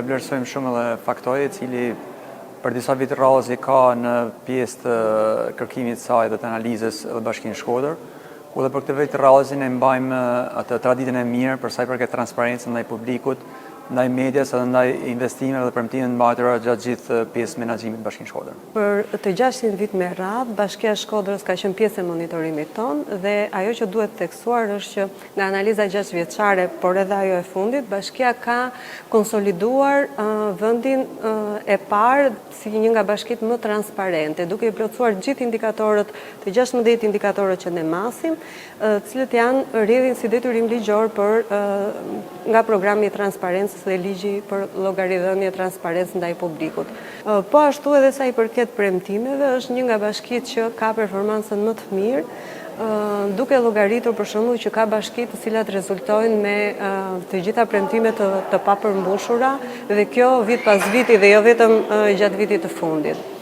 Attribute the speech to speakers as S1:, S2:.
S1: vlerësojmë shumë edhe faktori, i cili për disa vite radhës ka në pjesë të kërkimit të saj dhe të analizës dhe Bashkinë Shkodër, ku dhe për këtë vit radhësin e mbajmë atë traditën e mirë për sa i përket transparencës ndaj publikut, ndaj medias edhe ndaj investimeve dhe premtimeve të mbajtura gjatë gjithë pjesë menaxhimit të Bashkinë Shkodër.
S2: Për të 600 vit me radhë, Bashkia e Shkodrës ka qenë pjesë e monitorimit tonë dhe ajo që duhet theksuar është që nga analiza 6 vjeçare, por edhe ajo e fundit, Bashkia ka konsoliduar vendin e parë si një nga bashkitë më transparente, duke i plotësuar gjithë indikatorët, të 16 indikatorët që ne masim, cilët janë rrjedhin si detyrim ligjor nga programi i transparencës dhe ligji për llogaridhënie transparencë ndaj publikut. Po ashtu edhe sa i përket premtimeve, është një nga bashkitë që ka performancën më të mirë, duke llogaritur për shembull që ka bashki të cilat rezultojnë me të gjitha premtimet të papërmbushura dhe kjo vit pas viti dhe jo vetëm gjatë vitit të fundit.